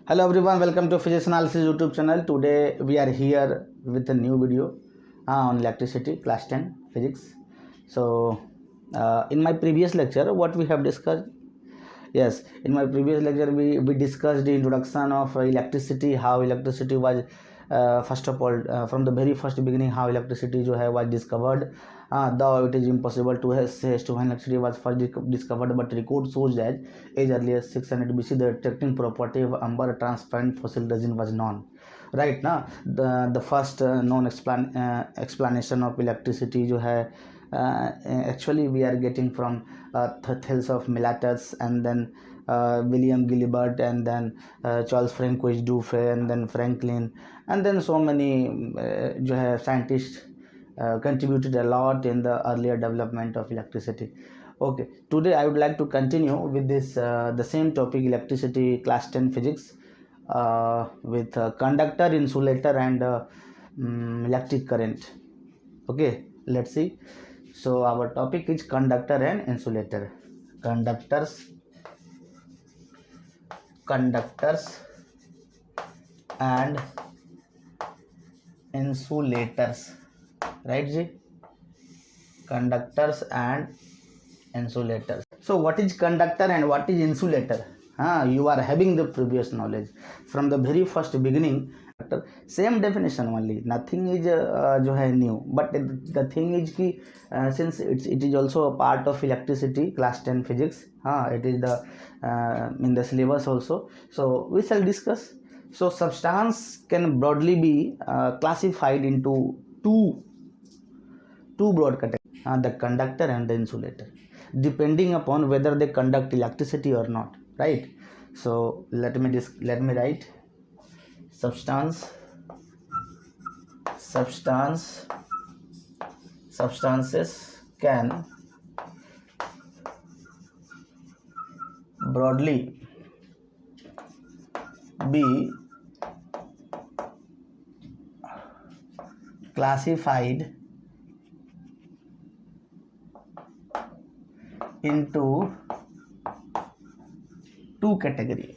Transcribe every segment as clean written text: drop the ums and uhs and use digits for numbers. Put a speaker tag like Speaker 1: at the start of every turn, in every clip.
Speaker 1: Hello everyone, welcome to Physics Analysis YouTube channel. Today we are here with a new video on electricity, class 10 physics. So in my previous lecture, what we have discussed? Yes, in my previous lecture we discussed the introduction of electricity, how electricity was first of all from the very first beginning how electricity was discovered. Though it is impossible to say when electricity was first discovered, but record shows that as early as 600 BC the attracting property of amber transparent fossil resin was known. Right now, the first known explanation of electricity actually we are getting from Thales of Miletus, and then William Gilbert, and then Charles Francois Dufay, and then Franklin, and then so many scientists contributed a lot in the earlier development of electricity. Okay, today I would like to continue with this the same topic, electricity, class 10 physics, with conductor, insulator, and electric current. Okay, let's see. So our topic is conductor and insulator. Conductors and insulators, right ji? Conductors and insulators. So what is conductor and what is insulator? You are having the previous knowledge from the very first beginning. Same definition only, nothing is new, but the thing is ki since it is also a part of electricity, class 10 physics, it is the in the syllabus also, so we shall discuss. So substance can broadly be classified into two broad categories, the conductor and the insulator, depending upon whether they conduct electricity or not, right? So let me write substances can broadly be classified into two categories.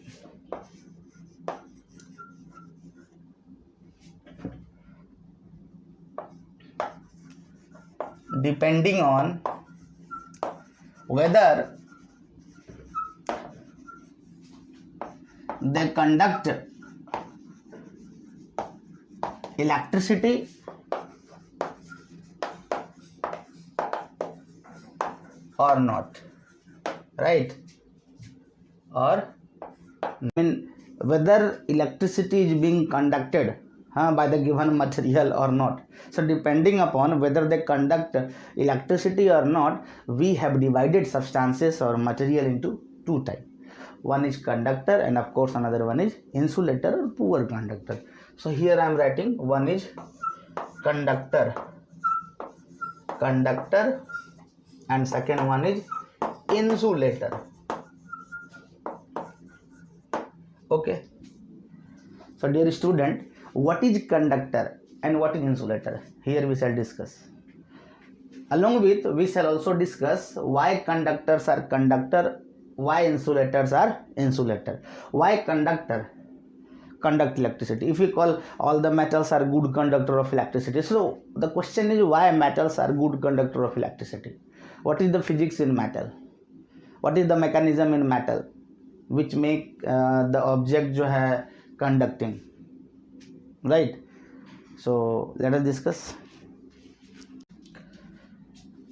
Speaker 1: Depending on whether they conduct electricity or not, right? Or whether electricity is being conducted by the given material or not. So depending upon whether they conduct electricity or not, we have divided substances or material into two types. One is conductor, and of course another one is insulator or poor conductor. So here I am writing one is conductor, and second one is insulator. Okay, so dear student, what is conductor and what is insulator? Here we shall discuss. Along with, we shall also discuss why conductors are conductor, why insulators are insulator, why conductor conduct electricity. If we call all the metals are good conductor of electricity, so the question is why metals are good conductor of electricity. What is the physics in metal? What is the mechanism in metal which make the object conducting, right? So let us discuss.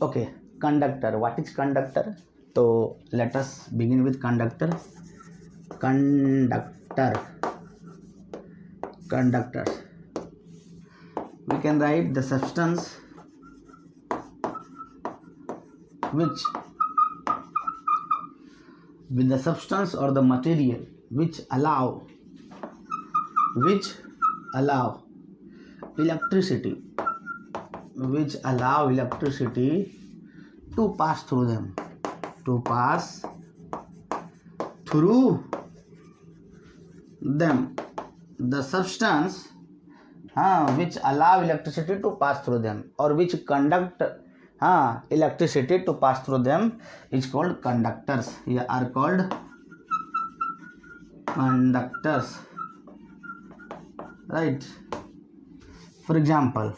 Speaker 1: Okay, conductor. What is conductor? So let us begin with conductor. Conductors. We can write the substance which with the substance or the material which allow electricity to pass through them, the substance which allow electricity to pass through them, or which conduct electricity to pass through them, is called conductors. Here are called conductors, right? For example,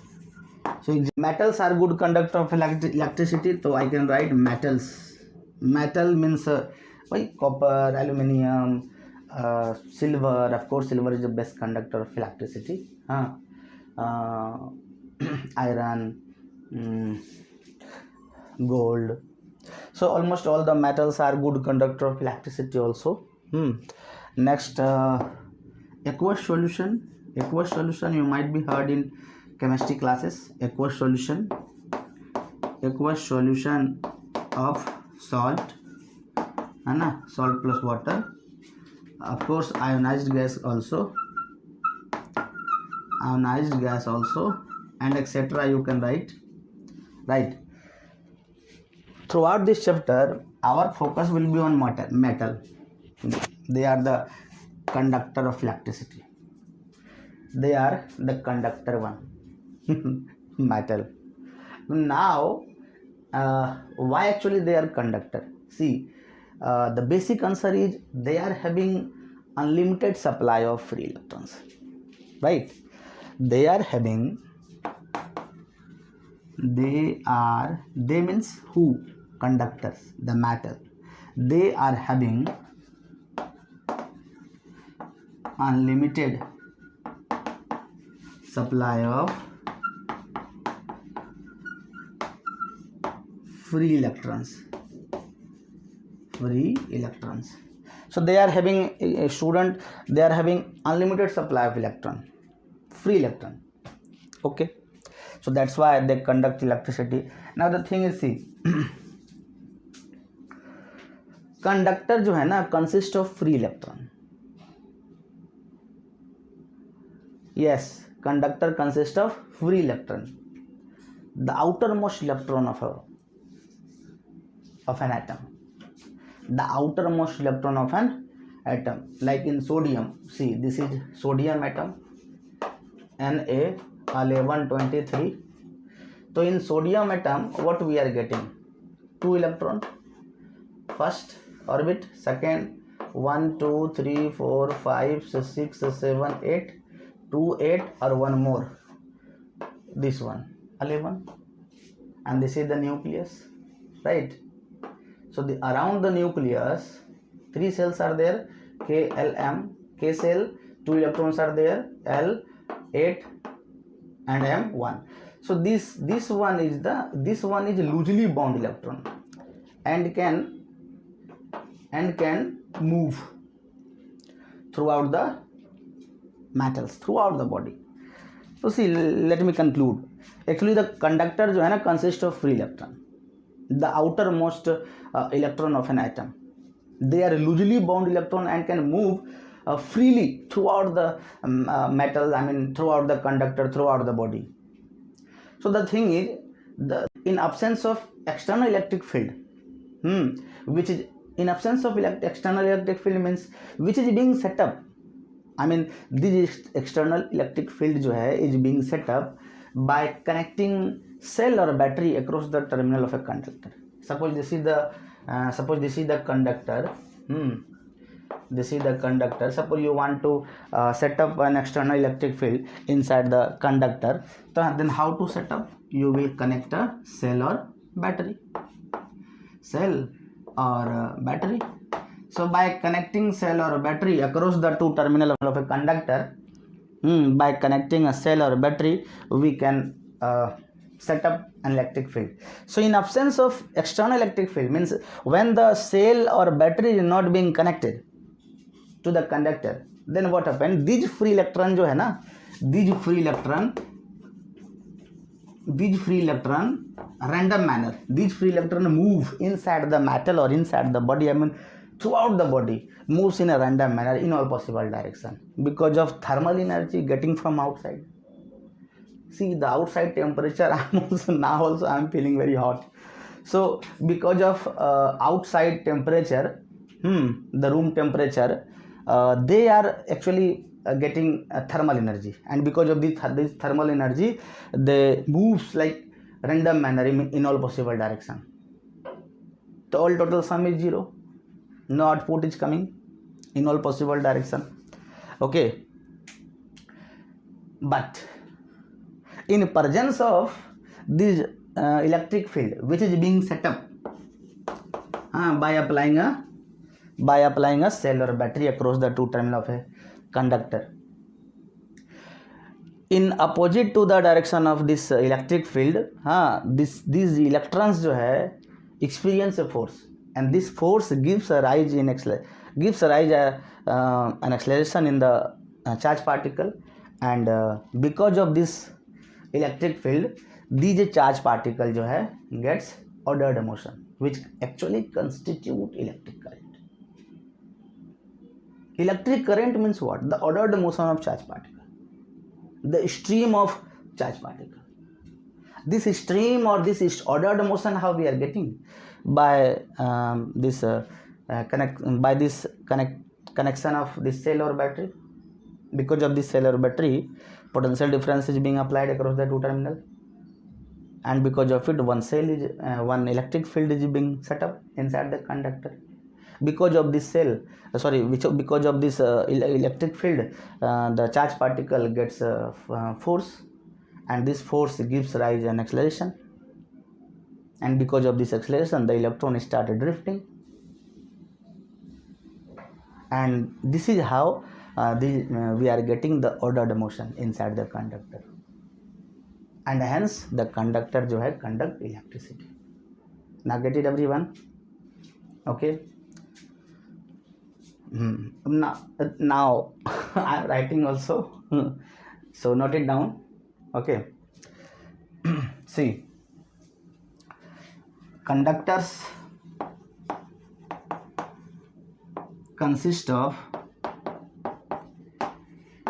Speaker 1: so metals are good conductor of electricity, so I can write metals. Metal means copper, aluminium, silver. Of course, silver is the best conductor of electricity. Iron, gold. So almost all the metals are good conductor of electricity also. Next, aqueous solution. Aqueous solution you might be heard in chemistry classes. Aqueous solution of salt, salt plus water. Of course, ionized gas also, and etc. you can write, right? Throughout this chapter, our focus will be on metal. They are the conductor of electricity. They are the conductor one. Metal. Now, why actually they are conductor? See, the basic answer is they are having unlimited supply of free electrons, right? They means who? Conductors, the metal. They are having unlimited supply of free electrons. So they are having they are having unlimited supply of free electron. Okay, so that's why they conduct electricity. Now the thing is, see, conductor जो है ना consist of free electron. Yes, conductor consists of free electron, the outermost electron of an atom. The outermost electron of an atom, like in sodium. See, this is sodium atom, Na1123. So in sodium atom, what we are getting? 2 electrons. First orbit, second, 1 2 3 4 5 6 7 8, 2 8, or one more, this one 11, and this is the nucleus, right? So around the nucleus, 3 cells are there, KLM, K cell, 2 electrons are there, L 8 and M 1. So this one is loosely bound electron and can move throughout the metals, throughout the body. So see, let me conclude. Actually, the conductor जो है ना consist of free electron, the outermost electron of an atom. They are loosely bound electron and can move freely throughout the metal, throughout the conductor, throughout the body. So the thing is, in absence of external electric field, which is in absence of external electric field means which is being set up. This external electric field जो है is being set up by connecting cell or battery across the terminal of a conductor. Suppose this is the conductor. This is the conductor. Suppose you want to set up an external electric field inside the conductor. So then how to set up? You will connect a cell or battery. So by connecting cell or battery across the 2 terminals of a conductor, by connecting a cell or battery, we can set up an electric field. So in absence of external electric field means when the cell or battery is not being connected to the conductor, then what happens? These free electron जो है ना, these free electron random manner, these free electron move inside the metal or inside the body, throughout the body, moves in a random manner in all possible direction because of thermal energy getting from outside. See, the outside temperature, I'm feeling very hot. So because of outside temperature, the room temperature, they are actually getting thermal energy, and because of this thermal energy, they moves like random manner in all possible direction. The all total sum is 0. No output is coming. in all possible direction. Okay, but in presence of this electric field which is being set up by applying a cell or battery across the two terminal of a conductor, in opposite to the direction of this electric field, these electrons जो है experience a force, and this force gives rise an acceleration in the charge particle, and because of this electric field these charge particle जो है gets ordered motion, which actually constitute electric current. Electric current means what? The ordered motion of charge particle, the stream of charge particle. This stream or this ordered motion, how we are getting? By this connection of this cell or battery. Because of this cell or battery, potential difference is being applied across the two terminal, and because of it one electric field is being set up inside the conductor. Because of this because of this electric field, the charge particle gets force, and this force gives rise an acceleration, and because of this acceleration the electron started drifting, and this is how we are getting the ordered motion inside the conductor, and hence the conductor जो है conduct electricity. Now get it everyone? Okay. Now I am writing also, so note it down. Okay. See, conductors consist of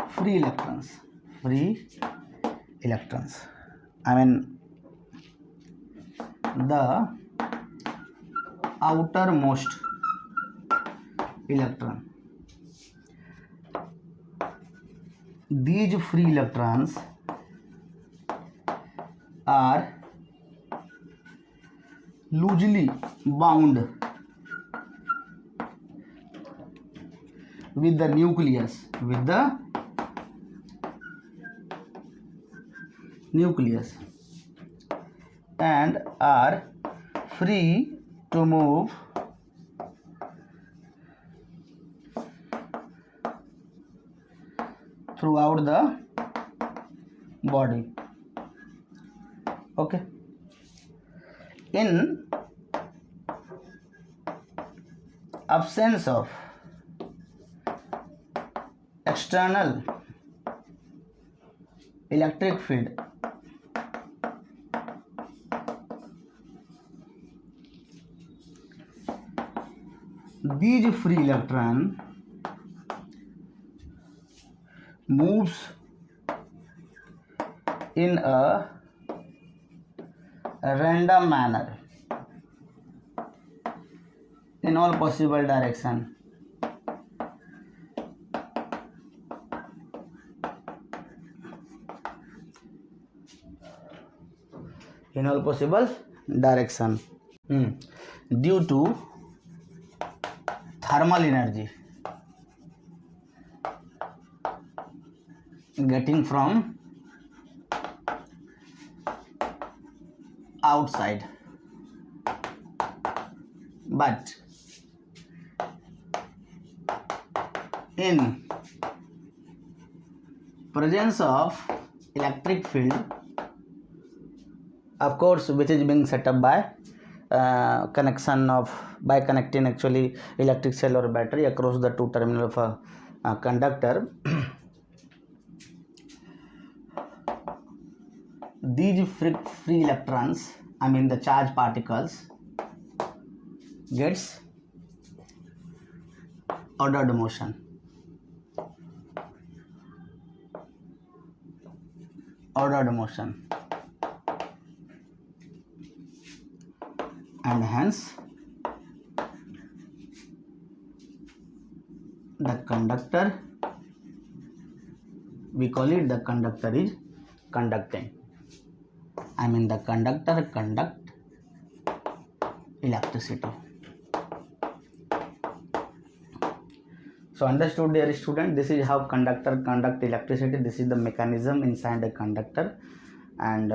Speaker 1: free electrons. I mean, the outermost electron. These free electrons are loosely bound with the nucleus, and are free to move throughout the body. Okay. In absence of external electric field, these free electron moves in a random manner in all possible direction. In all possible direction due to thermal energy getting from outside, but in presence of electric field, of course, which is being set up by connecting actually electric cell or battery across the two terminal of a conductor. These free electrons, I mean the charge particles, gets ordered motion. And hence the conductor, we call it the conductor is conducting. I mean the conductor conduct electricity. So understood, dear student, this is how conductor conduct electricity. This is the mechanism inside a conductor. And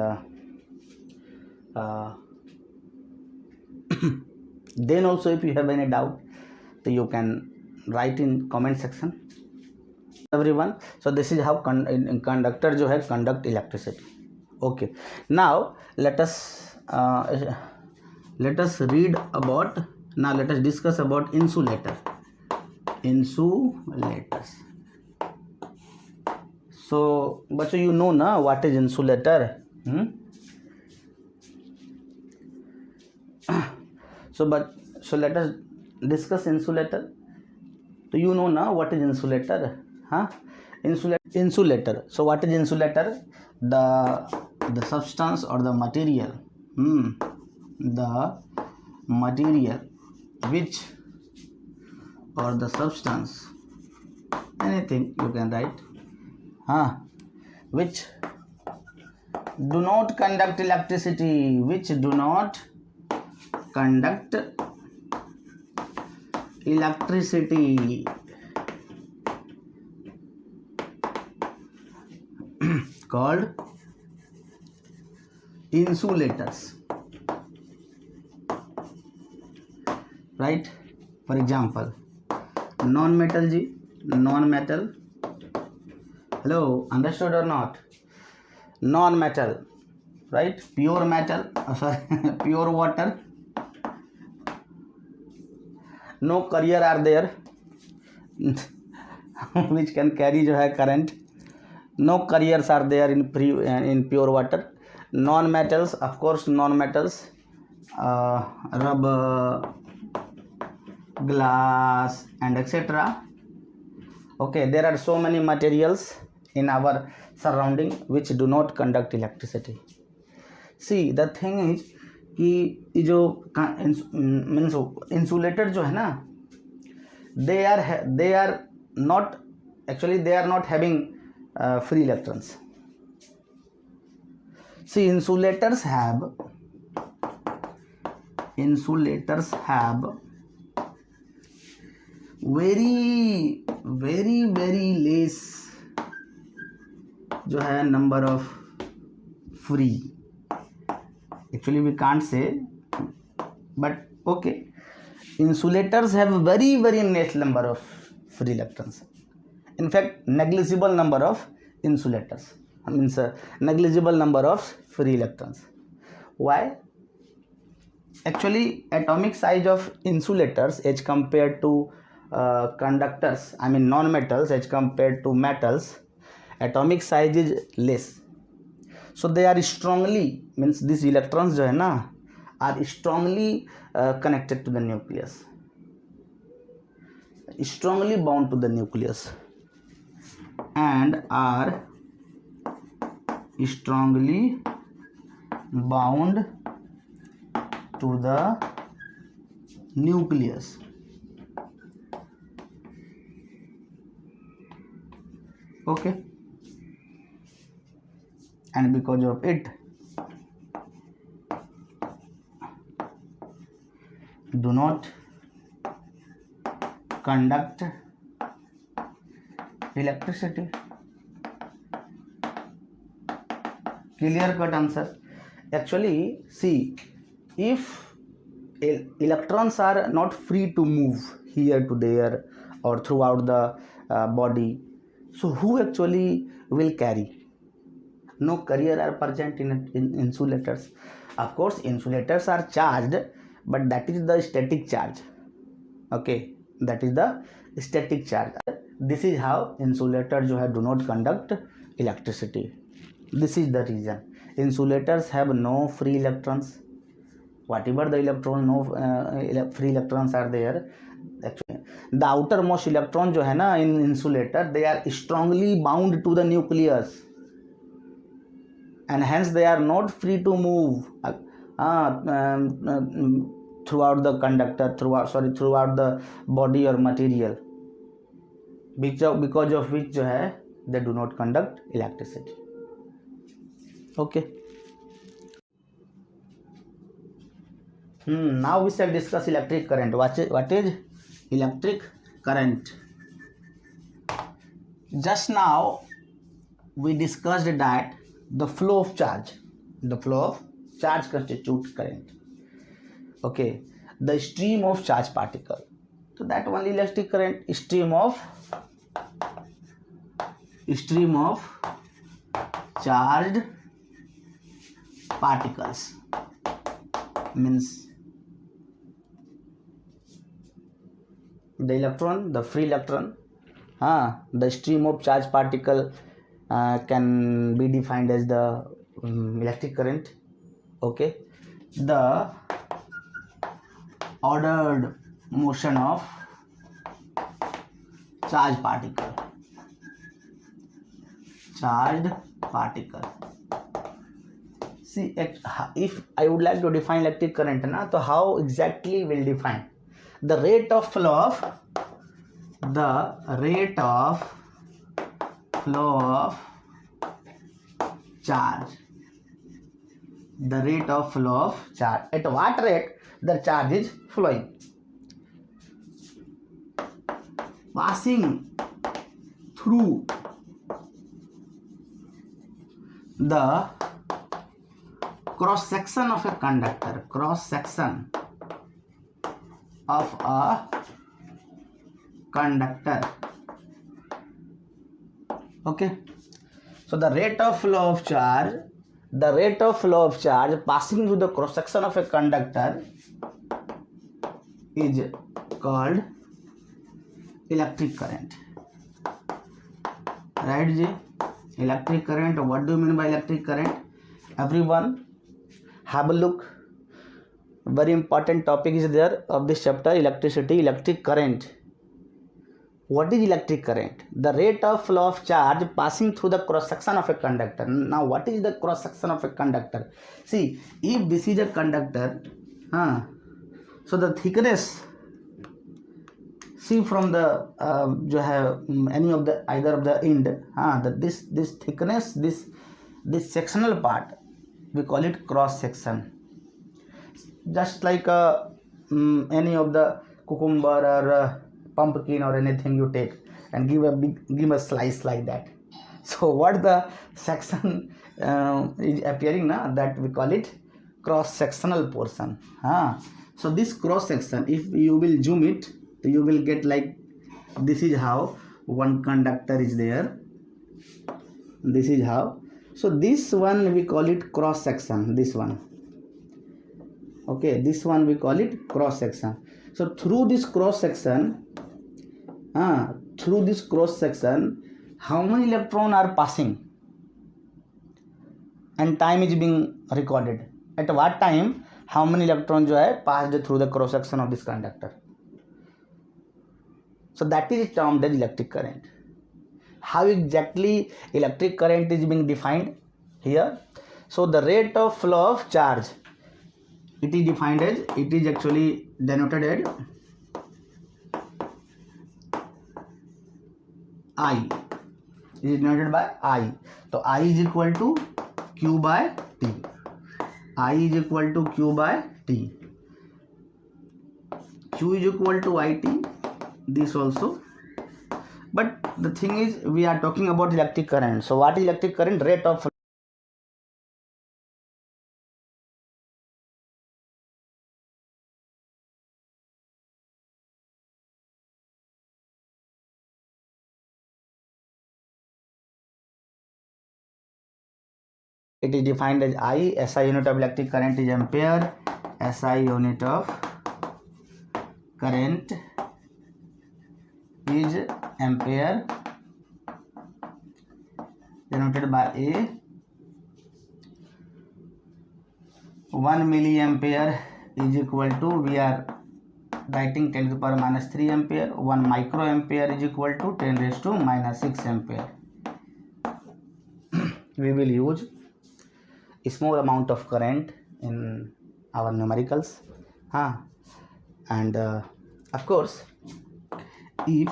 Speaker 1: then also, if you have any doubt, so you can write in comment section, everyone. So this is how conductor जो है conduct electricity. Okay, now let us read about, now let us discuss about insulator. Insulators. So बच्चों, you know ना what is insulator? So let us discuss insulator. So you know now what is insulator? Insulator. So what is insulator? The substance or the material, the material which, or the substance, anything you can write, which do not conduct electricity, which do not conduct electricity, called insulators, right? For example, non-metal G, non-metal. Hello, understood or not? Non-metal, right? Pure metal, pure water. No carrier are there which can carry जो है current. No carriers are there in pure water. Non-metals, of course, non-metals, rubber, glass, and etc. Okay, there are so many materials in our surrounding which do not conduct electricity. See, the thing is कि जो means insulator जो है ना, they are not having free electrons. See, insulators have very less जो है number of free. Actually we can't say, but okay, insulators have very less number of free electrons. In fact, negligible number of insulators, means negligible number of free electrons. Why? Actually, atomic size of insulators as compared to conductors, I mean non-metals, as compared to metals, atomic size is less. So they are strongly, means these electrons जो है ना, are strongly connected to the nucleus, strongly bound to the nucleus, and are strongly bound to the nucleus. Okay, and because of it do not conduct electricity. Clear cut answer. Actually, see, if electrons are not free to move here to there or throughout the body, so who actually will carry? No carrier are present in insulators. Of course, insulators are charged, but that is the static charge. Okay, that is the static charge. This is how insulators जो है do not conduct electricity. This is the reason. Insulators have no free electrons. Whatever the electron, no free electrons are there. Actually, the outermost electron जो है ना in insulator, they are strongly bound to the nucleus, and hence they are not free to move throughout the conductor, throughout the body or material, because of which जो है they do not conduct electricity. Okay. Now we shall discuss electric current. What is electric current? just now we discussed that the flow of charge constitutes current. Okay, the stream of charge particle, so that only electric current. Stream of charged particles means the electron, the free electron. The stream of charge particle can be defined as the electric current. Okay, the ordered motion of charged particle. See, if I would like to define electric current, so how exactly will define the rate of flow of charge. The rate of flow of charge. At what rate the charge is flowing? Passing through the cross section of a conductor. Okay, so the rate of flow of charge passing through the cross section of a conductor is called electric current. Right, Ji? Electric current. What do you mean by electric current? Everyone have a look. Very important topic is there of this chapter, electricity, electric current. What is electric current? The rate of flow of charge passing through the cross section of a conductor. Now, what is the cross section of a conductor? See, if this is a conductor, so the thickness, see from the any of the either of the end, this thickness, this sectional part, we call it cross section. Just like any of the cucumber or pumpkin or anything you take and give a slice like that. So what the section is appearing now, that we call it cross sectional portion. So this cross section, if you will zoom it, you will get like this is how one conductor is there. This is how. So this one we call it cross section. This one. Okay, this one we call it cross section. So through this cross section, how many electrons are passing and time is being recorded. At what time how many electrons passed through the cross section of this conductor. So that is termed as electric current. How exactly electric current is being defined here? So the rate of flow of charge, it is defined as, it is actually denoted as I. It is denoted by I. So I is equal to Q by T. I is equal to Q by T. Q is equal to IT. This also. But the thing is, we are talking about electric current. So what is electric current? Rate of flow. It is defined as I. SI unit of electric current is ampere. SI unit of current is ampere, denoted by A. 1 milliampere is equal to, we are writing 10 to the power minus 3 ampere. 1 microampere is equal to 10 raised to minus 6 ampere. We will use a small amount of current in our numericals. And of course, if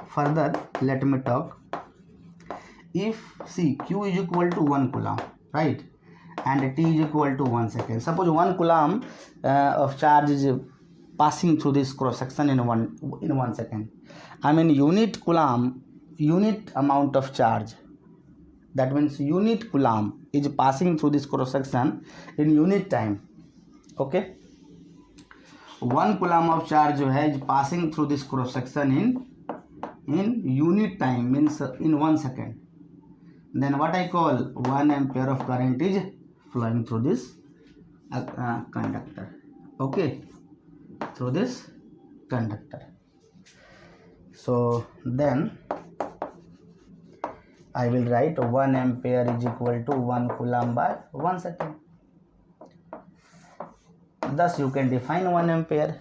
Speaker 1: further, let me talk. If see Q is equal to 1 coulomb, right, and T is equal to 1 second. Suppose 1 coulomb of charge is passing through this cross section in one second. I mean unit coulomb unit amount of charge, that means unit coulomb is passing through this cross section in unit time. Okay, 1 coulomb of charge जो है is passing through this cross section in unit time, means in 1 second. Then what I call 1 ampere of current is flowing through this conductor. Okay, through this conductor. So then I will write 1 ampere is equal to 1 coulomb by 1 second. Thus you can define 1 ampere.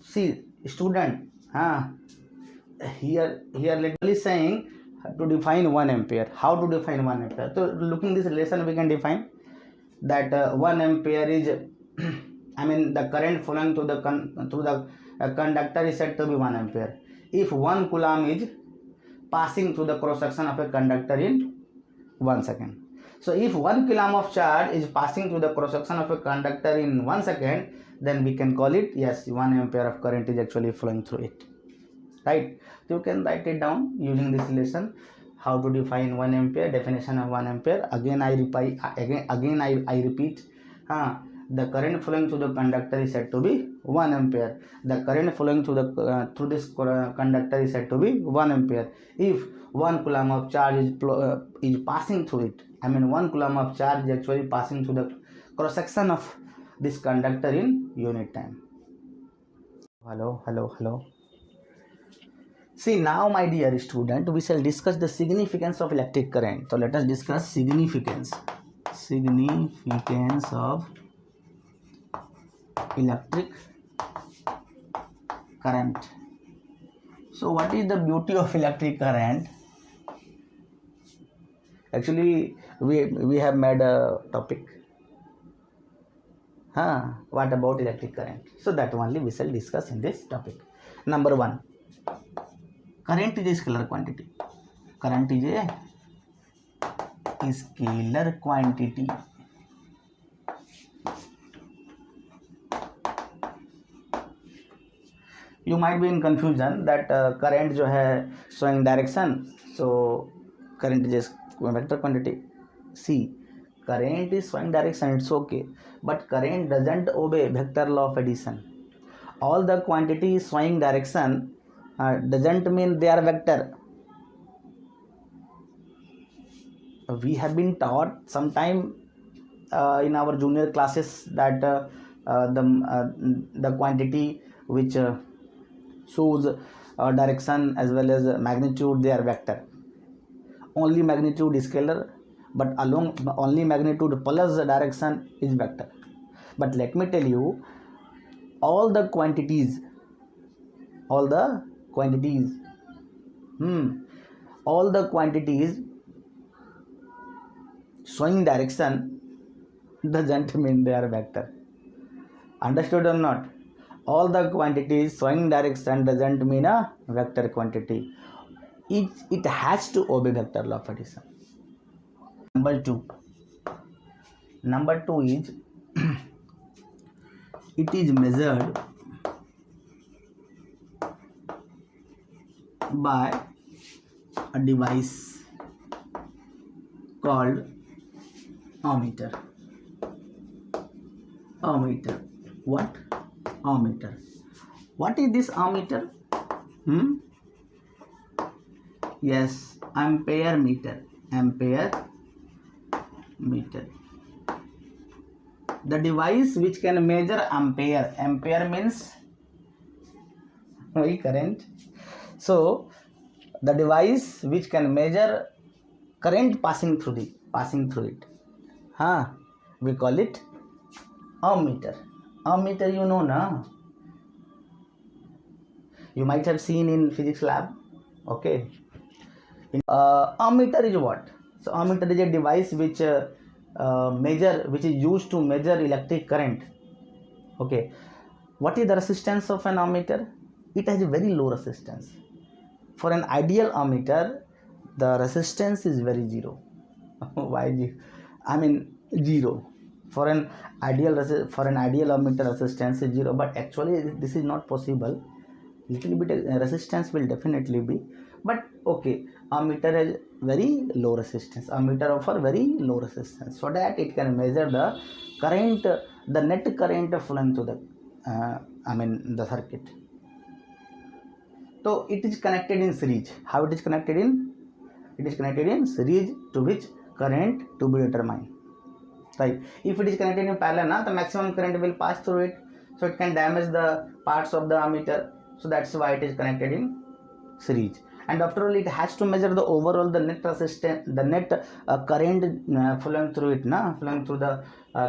Speaker 1: See student, here literally saying to define 1 ampere. How to define 1 ampere? So looking this lesson, we can define that 1 ampere is I mean the current flowing through the conductor is said to be 1 ampere if 1 coulomb is passing through the cross section of a conductor in 1 second. So if 1 coulomb of charge is passing through the cross section of a conductor in 1 second, then we can call it, yes, 1 ampere of current is actually flowing through it. Right? So you can write it down using this lesson. How to define 1 ampere, definition of 1 ampere. Again I repeat, the current flowing through the conductor is said to be 1 ampere. The current flowing through this conductor is said to be 1 ampere if 1 coulomb of charge is passing through it. I mean 1 coulomb of charge is actually passing through the cross section of this conductor in unit time. Hello. See, now my dear student, we shall discuss the significance of electric current. So let us discuss significance of electric current. So what is the beauty of electric current? Actually we have made a topic. What about electric current? So that only we shall discuss in this topic. Number 1, current is a scalar quantity. Current is a scalar quantity. You might be in confusion that current जो है showing direction, so current is a vector quantity. See, current is showing direction, it's okay, but current doesn't obey vector law of addition. All the quantity showing direction doesn't mean they are vector. We have been taught sometime in our junior classes that the quantity which shows direction as well as magnitude, they are vector. Only magnitude is scalar, but along only magnitude plus direction is vector. But let me tell you, all the quantities showing direction doesn't mean they are vector. Understood or not? All the quantities showing direction doesn't mean a vector quantity. It has to obey vector law of addition. Number 2 is it is measured by a device called ammeter. What? Ammeter. What is this ammeter? Yes, ampere meter. The device which can measure ampere. Ampere means current. So the device which can measure current passing through it. We call it ammeter. Ammeter, you know, na? You might have seen in physics lab. Okay. Ammeter is what? So ammeter is a device which which is used to measure electric current. Okay. What is the resistance of an ammeter? It has a very low resistance. For an ideal ammeter, the resistance is very zero. Why zero? I mean zero. For an ideal ammeter, resistance is zero. But actually, this is not possible. Little bit resistance will definitely be. But okay, ammeter has very low resistance. Ammeter offer very low resistance, so that it can measure the current, the net current flowing to the the circuit. So it is connected in series. How it is connected in? It is connected in series, to which current to be determined. Right. If it is connected in parallel, the maximum current will pass through it, so it can damage the parts of the ammeter. So that's why it is connected in series. And after all, it has to measure the overall, the net resistance, the net current flowing through it, flowing through the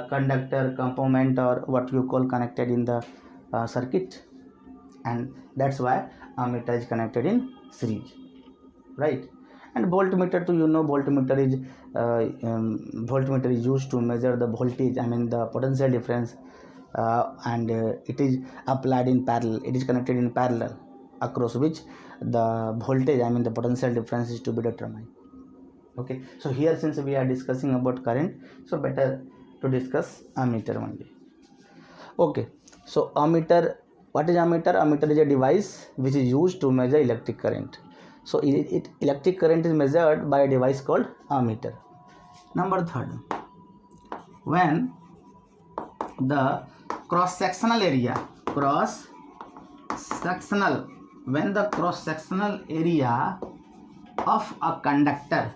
Speaker 1: conductor component, or what you call connected in the circuit. And that's why ammeter is connected in series, right? And voltmeter too, voltmeter is used to measure the voltage, the potential difference, and it is applied in parallel. It is connected in parallel, across which the voltage, the potential difference is to be determined. Okay, so here, since we are discussing about current, so better to discuss ammeter only. Okay, so ammeter, what is ammeter? Ammeter is a device which is used to measure electric current. So electric current is measured by a device called ammeter. Number third, when the cross-sectional area of a conductor,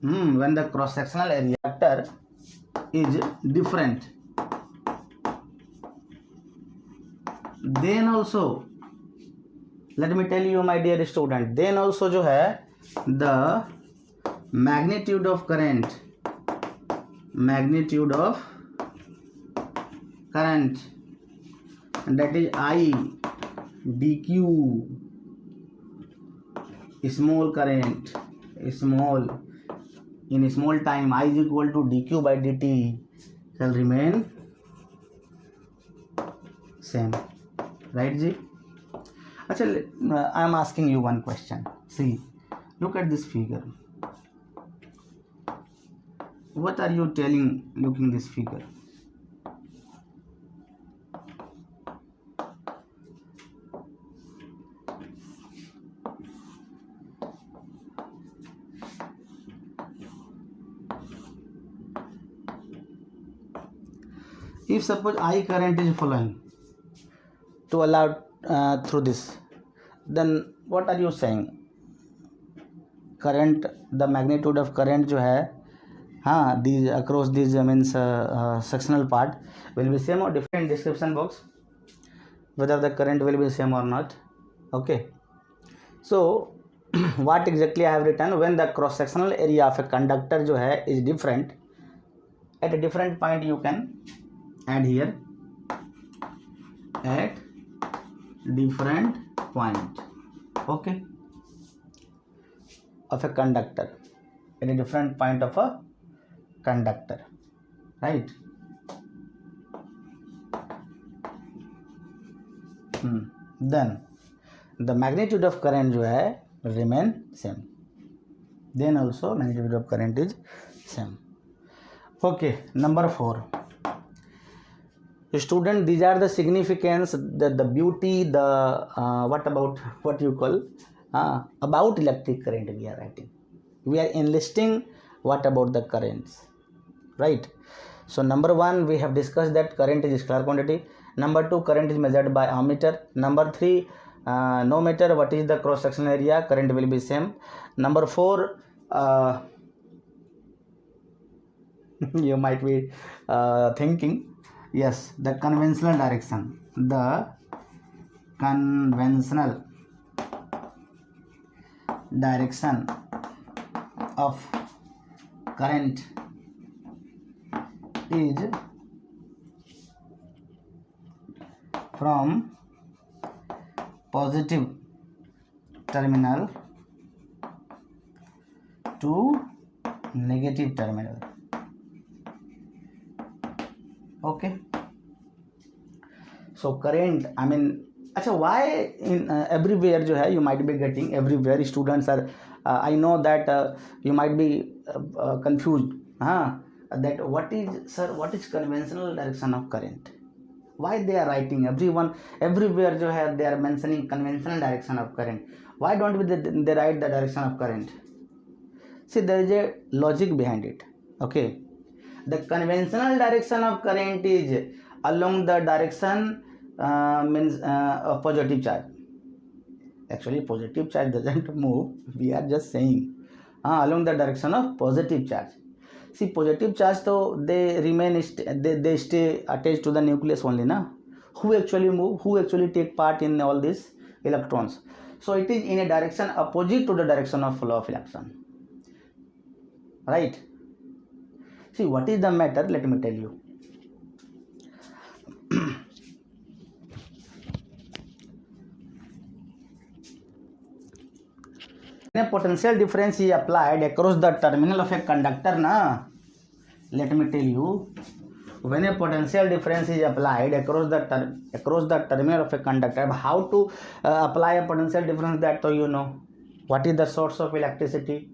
Speaker 1: when the cross-sectional area is different, then also, let me tell you, my dear student, then also जो है, the magnitude of current, and that is I dq, small current, in small time, I is equal to dq by dt, shall remain same, right ji? Actually, I am asking you one question. See, look at this figure. What are you telling looking this figure? If suppose I current is flowing to allow through this, then what are you saying? Current, the magnitude of current जो है, these across these sectional part will be same or different? Description box, whether the current will be same or not. Okay, so what exactly I have written? When the cross sectional area of a conductor जो है is different, at a different point you can add here, at different point, okay, of a conductor, at a different point of a conductor, right? Then the magnitude of current जो है remain same, then also magnitude of current is same. Okay, number 4. Student, these are the significance, the beauty, the what you call about electric current we are writing. We are enlisting what about the currents, right? So number 1, we have discussed that current is scalar quantity. Number 2, current is measured by ammeter. Number 3, no matter what is the cross sectional area, current will be same. Number 4, you might be thinking, yes, the conventional direction, of current is from positive terminal to negative terminal. Okay, so current, why in everywhere जो है, you might be getting everywhere, students are I know that you might be confused, that what is conventional direction of current? Why they are writing everywhere जो है they are mentioning conventional direction of current. Why don't they write the direction of current? See, there is a logic behind it. Okay, the conventional direction of current is along the direction means of positive charge. Actually, positive charge doesn't move. We are just saying along the direction of positive charge. See, positive charge though they remain they stay attached to the nucleus only, na? Who actually move? Who actually take part in all this? Electrons. So it is in a direction opposite to the direction of flow of electron. Right? See, what is the matter? Let me tell you. When a potential difference is applied across the terminal of a conductor, na, let me tell you, when a potential difference is applied across the terminal of a conductor, how to apply a potential difference, that so you know. What is the source of electricity?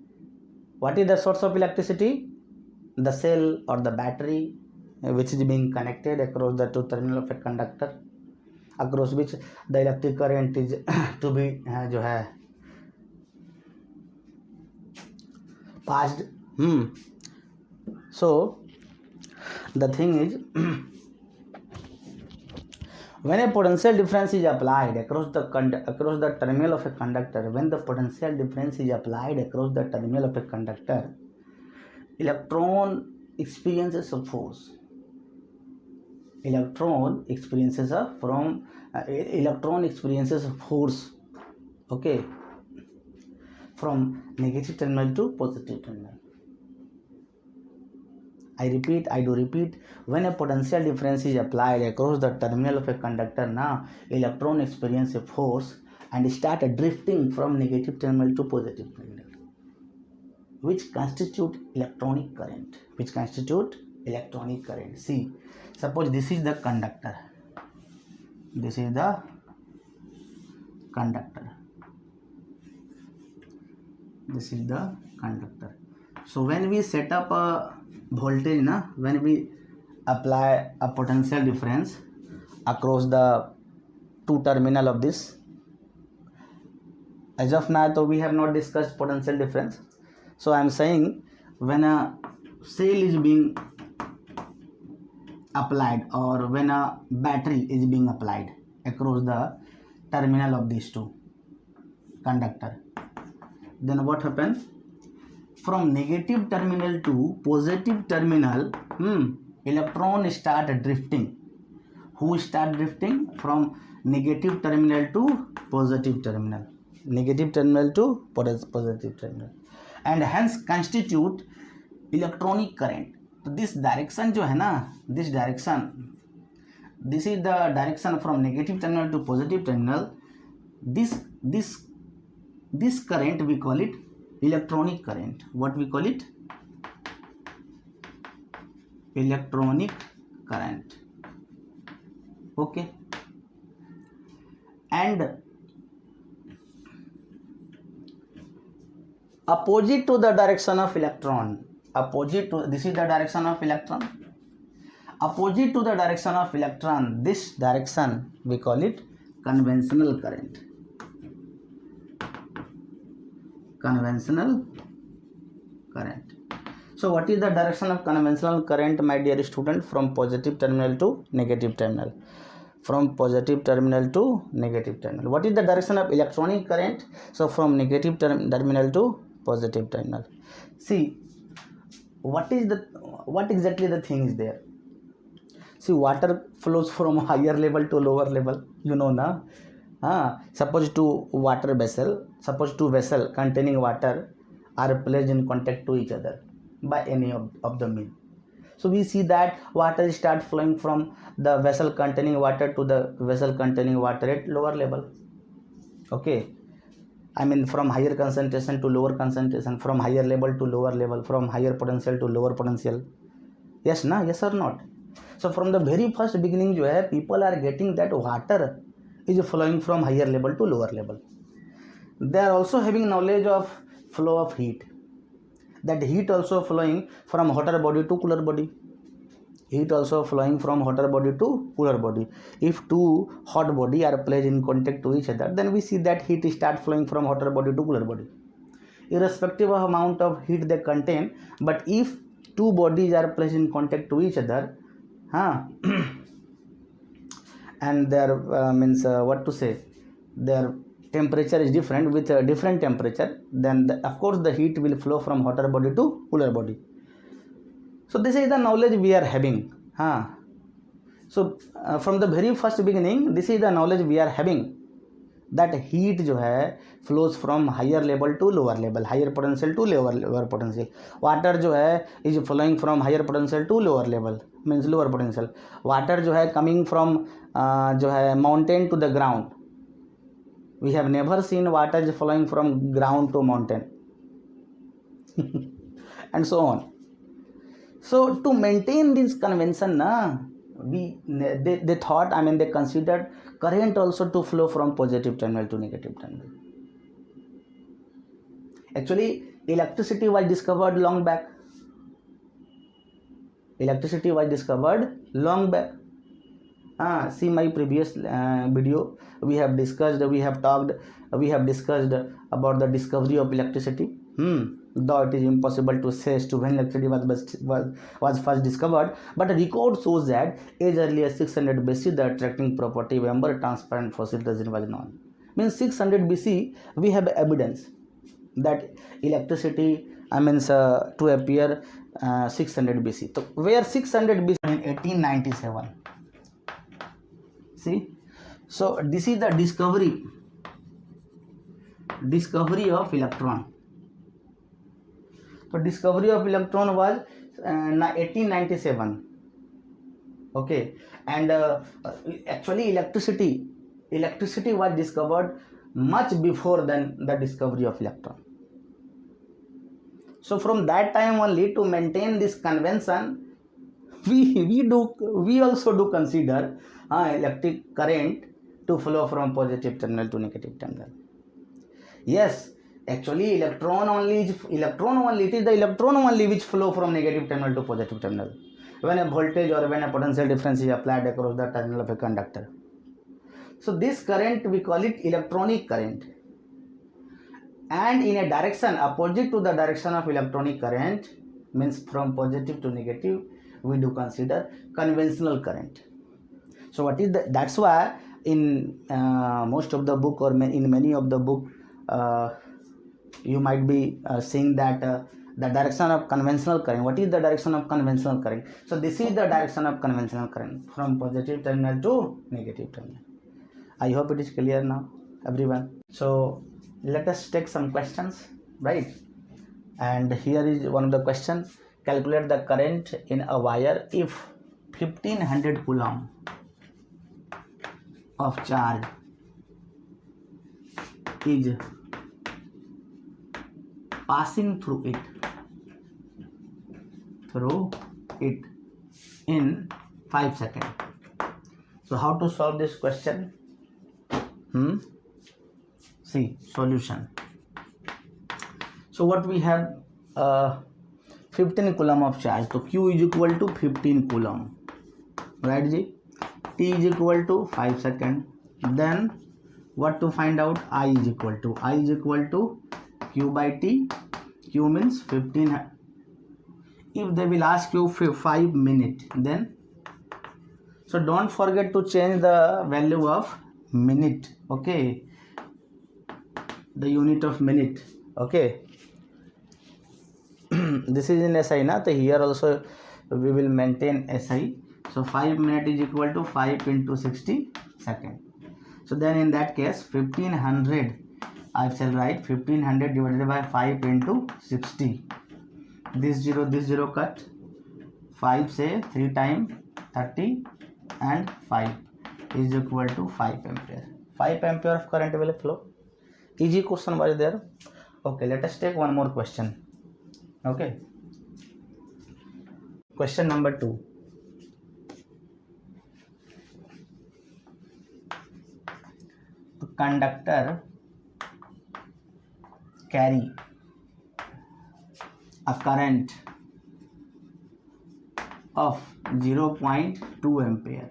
Speaker 1: What is the source of electricity? The cell or the battery which is being connected across the two terminal of a conductor, across which the electric current is to be जो है passed. So the thing is, when a potential difference is applied across the terminal of a conductor, when the potential difference is applied across the terminal of a conductor, electron experiences a force. Electron experiences a force. Okay, from negative terminal to positive terminal. I do repeat, when a potential difference is applied across the terminal of a conductor, now electron experience a force and start drifting from negative terminal to positive terminal, which constitute electronic current. See, suppose this is the conductor. This is the conductor. So when we set up a voltage, when we apply a potential difference across the two terminal of this, as of now, so we have not discussed potential difference. So I am saying, when a cell is being applied or when a battery is being applied across the terminal of these two conductor, then what happens? From negative terminal to positive terminal, electron start drifting. Who start drifting? From negative terminal to positive terminal. And hence constitute electronic current. So this direction जो है ना, this is the direction from negative terminal to positive terminal. This current we call it electronic current. What we call it? Electronic current. Okay. And opposite to the direction of electron, this is the direction of electron. Opposite to the direction of electron, this direction we call it conventional current. So what is the direction of conventional current, my dear student? From positive terminal to negative terminal. What is the direction of electronic current? So from negative terminal to positive terminal. See, what exactly the thing is there? See, water flows from higher level to lower level, you know, na? Suppose two vessel containing water are placed in contact to each other by any of the means. So we see that water start flowing from the vessel containing water to the vessel containing water at lower level. Okay, I mean from higher concentration to lower concentration, from higher level to lower level, from higher potential to lower potential. Yes or not? So from the very first beginning, people are getting that water is flowing from higher level to lower level. They are also having knowledge of flow of heat. That heat also flowing from hotter body to cooler body. heat also flowing from hotter body to cooler body. If two hot body are placed in contact to each other, then we see that heat start flowing from hotter body to cooler body, irrespective of amount of heat they contain. But if two bodies are placed in contact to each other, and their what to say, their temperature is different, with a different temperature, then of course the heat will flow from hotter body to cooler body. So this is the knowledge we are having. So from the very first beginning, this is the knowledge we are having, that heat जो है flows from higher level to lower level, higher potential to lower potential. Water जो है is flowing from higher potential to lower level, means lower potential. Water जो है coming from जो है mountain to the ground. We have never seen water is flowing from ground to mountain and so on. So to maintain this convention, they thought, they considered current also to flow from positive terminal to negative terminal. Actually, electricity was discovered long back. See my previous video. We have discussed about the discovery of electricity. Though it is impossible to say as to when electricity was first discovered, but a record shows that as early as 600 BC, the attracting property of amber transparent fossil resin was known. Means 600 BC, we have evidence that electricity to appear 600 BC. So where 600 BC in 1897. See, so this is the discovery of electron. So discovery of electron was 1897. Okay, and actually electricity was discovered much before than the discovery of electron. So from that time only, to maintain this convention, we also do consider electric current to flow from positive terminal to negative terminal. Yes, actually electron only, it is the electron only which flow from negative terminal to positive terminal when a voltage or when a potential difference is applied across the terminal of a conductor. So this current, we call it electronic current, and in a direction opposite to the direction of electronic current, means from positive to negative, we do consider conventional current. So what is that's why in most of the book, or in many of the book, you might be seeing that the direction of conventional current. What is the direction of conventional current? So this is the direction of conventional current, from positive terminal to negative terminal. I hope it is clear now, everyone. So let us take some questions, right? And here is one of the questions. Calculate the current in a wire if 1500 coulomb of charge is passing through it in 5 seconds. So how to solve this question? See, solution. So what we have, 15 coulomb of charge. So Q is equal to 15 coulomb, right ji? T is equal to 5 seconds. Then what to find out? I is equal to Q by T. Q means 15. If they will ask you 5 minutes, then so don't forget to change the value of minute. Okay, the unit of minute. Okay. This is in SI na, so here also we will maintain SI. So 5 minutes is equal to 5 into 60 seconds. So then in that case 1500, I shall write 1500 divided by 5 into 60. This 0 cut. 5 say 3 times 30 and 5 is equal to 5 ampere. 5 ampere of current will flow. Easy question was there. Okay, let us take one more question. Okay, question number 2. The conductor carry a current of 0.2 ampere.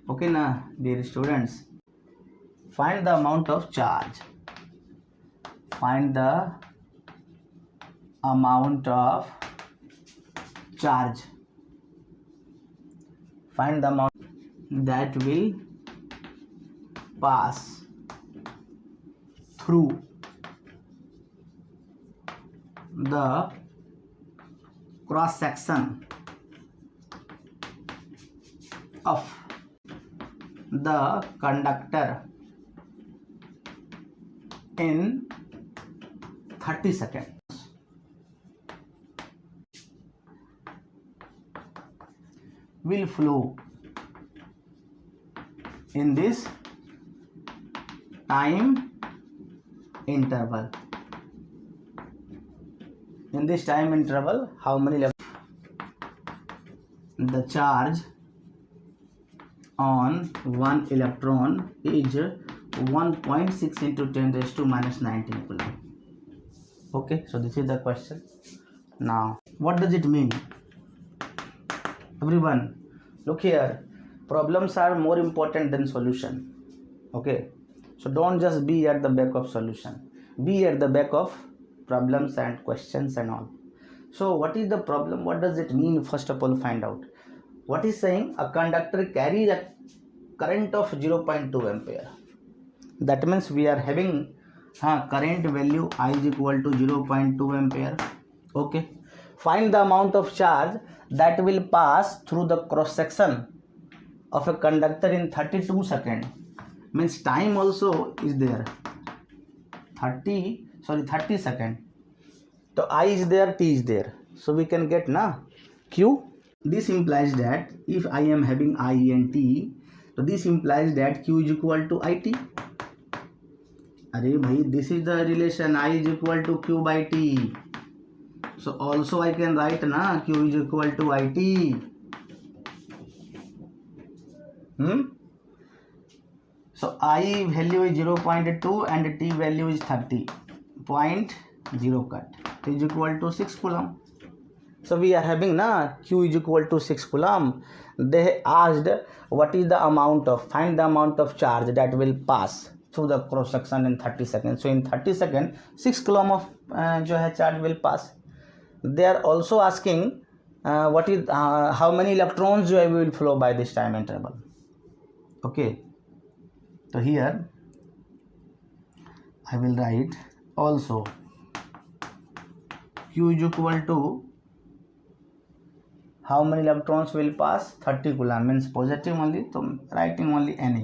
Speaker 1: Okay na dear students, find the amount of charge. Find the amount of charge. Find the amount that will pass through the cross section of the conductor in 30 seconds. Will flow in this time interval. In this time interval, how many the charge on one electron is 1.6 into 10 raised to minus 19 coulomb. Okay, so this is the question. Now what does it mean? Everyone, look here, problems are more important than solution. Okay, so don't just be at the back of solution, be at the back of problems and questions and all. So what is the problem? What does it mean? First of all, find out. What is saying? A conductor carries a current of 0.2 ampere. That means we are having current value I is equal to 0.2 ampere. Okay, find the amount of charge that will pass through the cross section of a conductor in 32 seconds. Means time also is there, 30 seconds. So I is there, T is there, so we can get na Q. This implies that if I am having I and T, so this implies that Q is equal to IT. Arey bhai, this is the relation, I is equal to Q by T. So also I can write na Q is equal to IT. So I value is 0.2 and T value is 30.0 cut. T is equal to 6 coulomb. So we are having na Q is equal to 6 coulomb. They asked what is the amount of, find the amount of charge that will pass through the cross section in 30 seconds. So in 30 seconds 6 coulomb of charge will pass. They are also asking what is how many electrons will flow by this time interval. Okay, so here I will write also Q is equal to how many electrons will pass, 30 coulomb, means positive only, so writing only Ne.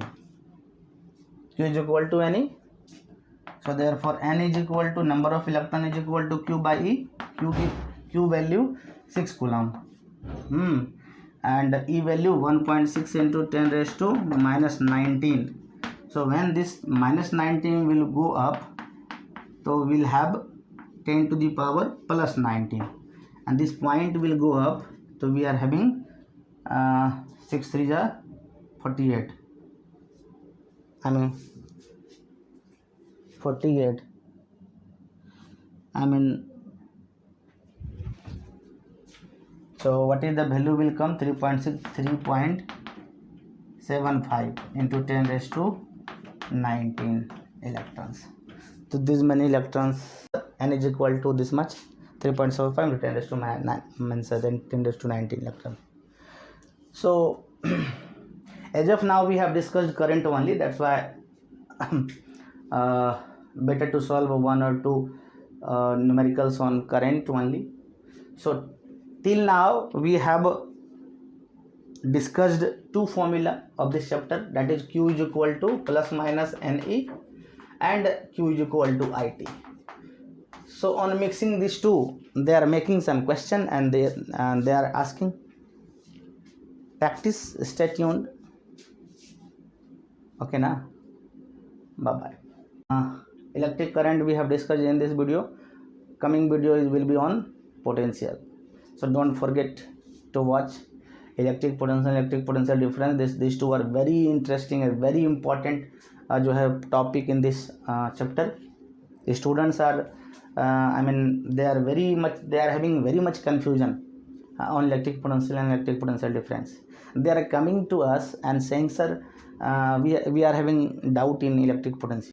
Speaker 1: Q is equal to Ne, so therefore N is equal to number of electron is equal to Q by E. Q value 6 coulomb, and E value 1.6 into 10 raised to minus 19. So when this minus 19 will go up, so we'll have 10 to the power plus 19, and this point will go up, so we are having 6 3 is 48. I mean 48. So what is the value will come? 3.75 into 10 raised to 19 electrons. So this many electrons, N is equal to this much, 3.75 into 10 raised to 9 means then 10 raised to 19 electrons. So as of now we have discussed current only, that's why better to solve one or two numericals on current only. So till now we have discussed two formula of this chapter, that is Q is equal to plus minus Ne and Q is equal to IT. So on mixing these two, they are making some question and they are asking. Practice, stay tuned. Okay na, bye bye. Electric current we have discussed in this video. Coming video will be on potential, so don't forget to watch. Electric potential difference, these two are very interesting and very important जो है topic in this chapter. Students are they are having very much confusion on electric potential and electric potential difference. They are coming to us and saying, sir, we are having doubt in electric potential.